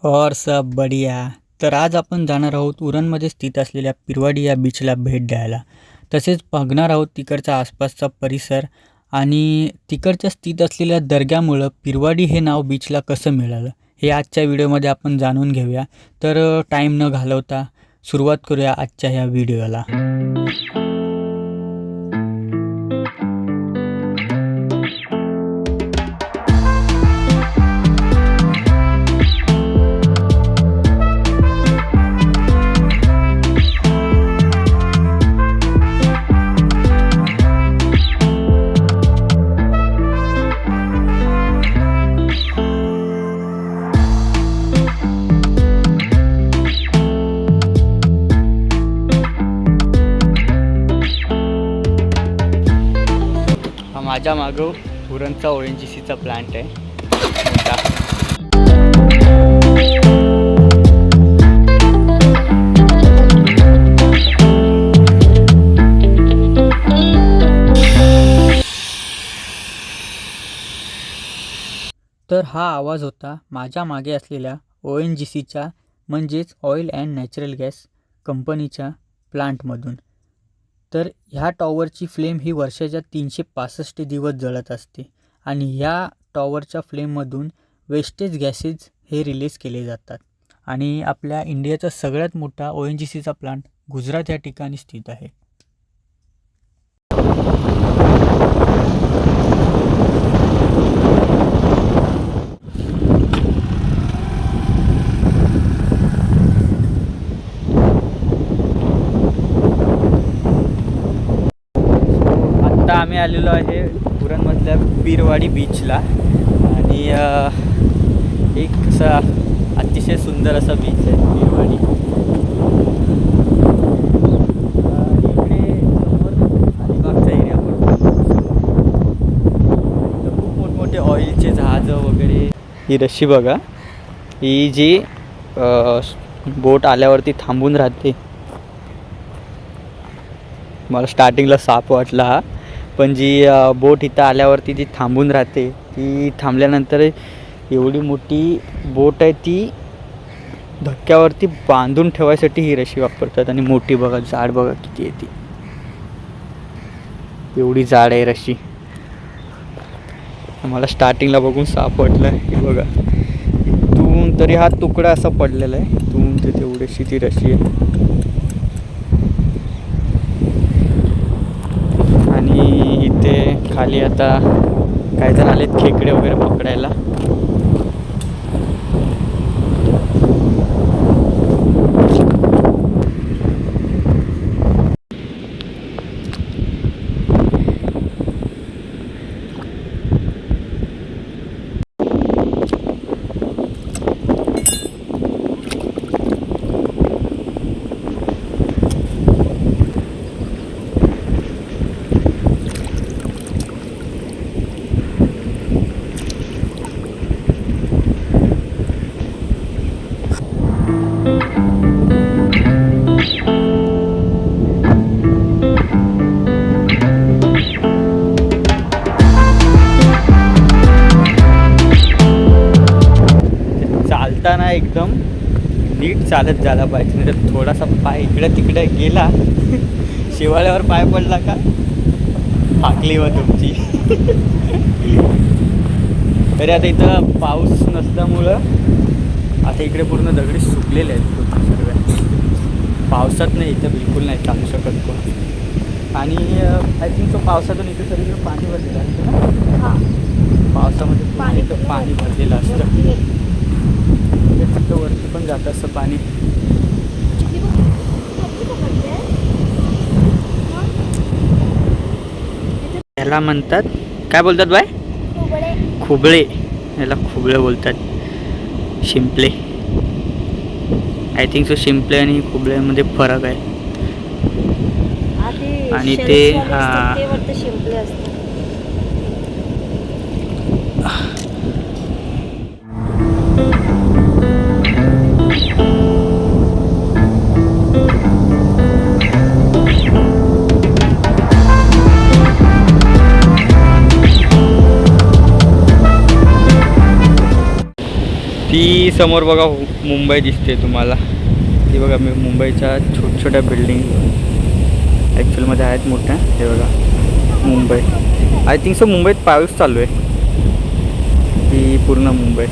और सब बढिया. तर आज आपण जाणार आहोत उरणमध्ये स्थित असलेल्या पिरवाडी या बीचला भेट द्यायला. तसेच बघणार आहोत तिकडचा आसपासचा परिसर आणि तिकडच्या स्थित असलेल्या दर्ग्यामुळं पिरवाडी हे नाव बीचला कसं मिळालं हे आजच्या व्हिडिओमध्ये आपण जाणून घेऊया. तर टाईम न घालवता सुरुवात करूया आजच्या ह्या व्हिडिओला. माझ्या मागं उरणचा ONGCचा प्लांट आहे मोठा. तर हा आवाज होता माझ्या मागे असलेल्या ONGCच्या म्हणजेच ऑइल अँड नॅचरल गॅस कंपनीच्या प्लांटमधून. तर ह्या टॉवरची फ्लेम ही वर्षाच्या 365 दिवस जळत असते आणि ह्या टॉवरच्या फ्लेममधून वेस्टेज गॅसेस हे रिलीज केले जातात. आणि आपल्या इंडियाचा सगळ्यात मोठा ONGCचा प्लांट गुजरात या ठिकाणी स्थित आहे. आम्ही आलेलो आहे उरणमधल्या पिरवाडी बीचला आणि एक असा अतिशय सुंदर असा बीच आहे पिरवाडी. इकडे समोर अलिबागचा एरिया पडतो. खूप मोठमोठे ऑइलचे जहाजं वगैरे. ही रशी बघा, ही जी बोट आल्यावरती थांबून राहते. मला स्टार्टिंगला साप वाटला हा, पण जी बोट इथं आल्यावरती जी थांबून राहते ती थांबल्यानंतर एवढी मोठी बोट आहे ती धक्क्यावरती बांधून ठेवायसाठी ही रशी वापरतात. आणि मोठी बघा, जाड बघा किती आहे ती, एवढी जाड आहे रशी. मला स्टार्टिंगला बघून साप वाटला. हे बघा, इथून तरी हा तुकडा असा पडलेला आहे, इथून ते तेवढीशी ती रशी आहे. आणि इथे खाली आता काही जण आलेत खेकडे वगैरे पकडायला. चालताना एकदम नीट चालत झाला पाहिजे, नाही तर थोडासा पाय इकडे तिकडे गेला शिवाळ्यावर पाय पडला का फाकली व तुमची. तरी आता इथं पाऊस नसल्यामुळं आता इकडे पूर्ण दगडी सुकलेले आहेत पूर्ण सर्व. पावसात नाही इथं बिलकुल नाही चालू शकत कोण. आणि आय थिंक तो पावसातून इथे सगळीकडे पाणी भरलेलं असतं ना. पावसामध्ये पाणी भरलेलं असतं. तिथं वरती पण जात असं पाणी. याला म्हणतात काय बोलतात बाय? खुबळे. याला खुबळे बोलतात. शिंपले. आय थिंक सो शिंपले आणि खुबळ्यामध्ये फरक आहे. आणि ते शिंपले असतात. ती समोर बघा मुंबई दिसते तुम्हाला, ती बघा मी मुंबईच्या छोट्या बिल्डिंग ॲक्च्युअलमध्ये आहेत मोठ्या. हे बघा मुंबई, आय थिंक सो मुंबईत पाऊस चालू आहे. ही पूर्ण मुंबई.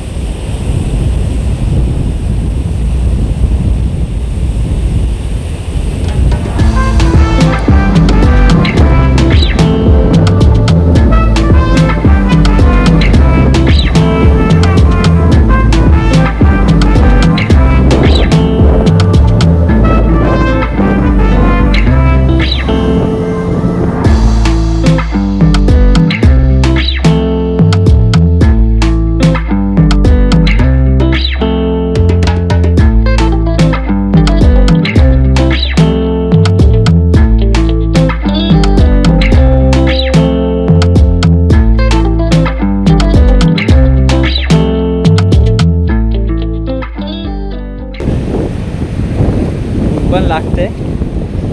पण लागते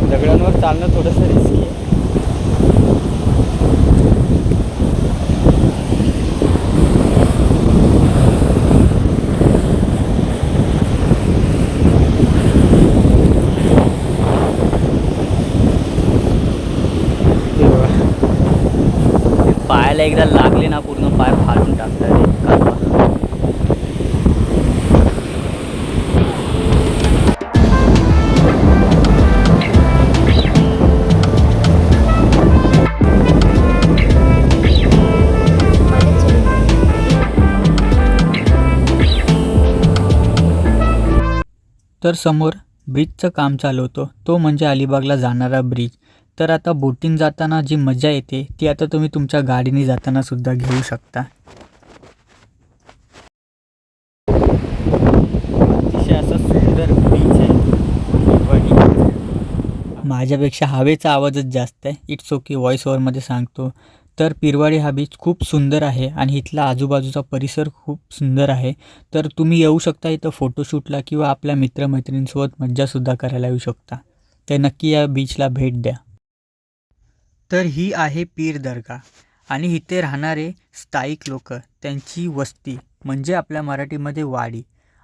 दगडांवर चालणं थोडंसं रिस्की आहे. पायाला एकदा लागले ना पूर्ण पाय फाडून टाकतात. तर समोर ब्रिजचं काम चालू होतं, तो म्हणजे अलिबागला जाणारा ब्रिज. तर आता बोटिंग जाताना जी मजा येते ती आता तुम्ही तुमच्या गाडीने जाताना सुद्धा घेऊ शकता. अतिशय असं सुंदर बीच आहे. माझ्यापेक्षा हवेचा आवाजच जास्त आहे. इट्स ओके, व्हॉइस ओव्हरमध्ये सांगतो. तर पिरवाडी हा बीच खूप सुंदर आहे आणि इथला आजूबाजूचा परिसर खूप सुंदर आहे. तर तुम्ही येऊ शकता इथं फोटोशूटला किंवा आपल्या मित्रमैत्रिणींसोबत मज्जासुद्धा करायला येऊ शकता. तर नक्की या बीचला भेट द्या. तर ही आहे पीर दर्गा आणि इथे राहणारे स्थायिक लोक, त्यांची वस्ती म्हणजे आपल्या मराठीमध्ये वाडी,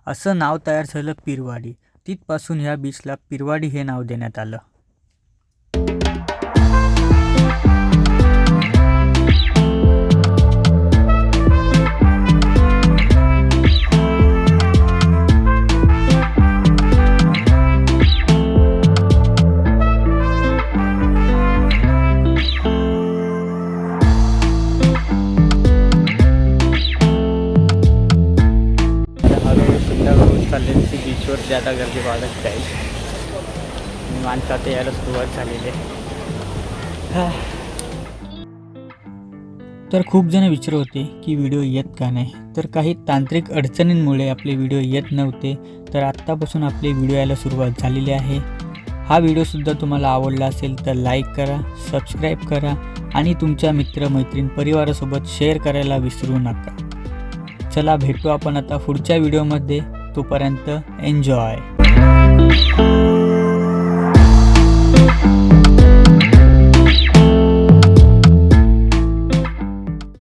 असं नाव तयार झालं पीरवाडी. तिथपासून ह्या बीचला पीरवाडी हे नाव देण्यात आलं. चाललेली बीचवरती आता गर्दी वाढत जाईल. माणसं आता यायला सुरुवात झालेली आहे. तर खूप जण विचारत होते की व्हिडिओ येत का नाही. तर काही तांत्रिक अडचणींमुळे आपले व्हिडिओ येत नव्हते. तर आत्तापासून आपले व्हिडिओ यायला सुरुवात झालेली आहे. हा व्हिडिओसुद्धा तुम्हाला आवडला असेल तर लाईक करा, सबस्क्राईब करा आणि तुमच्या मित्रमैत्रीण परिवारासोबत शेअर करायला विसरू नका. चला भेटू आपण आता पुढच्या व्हिडिओमध्ये. तोपर्यंत एन्जॉय.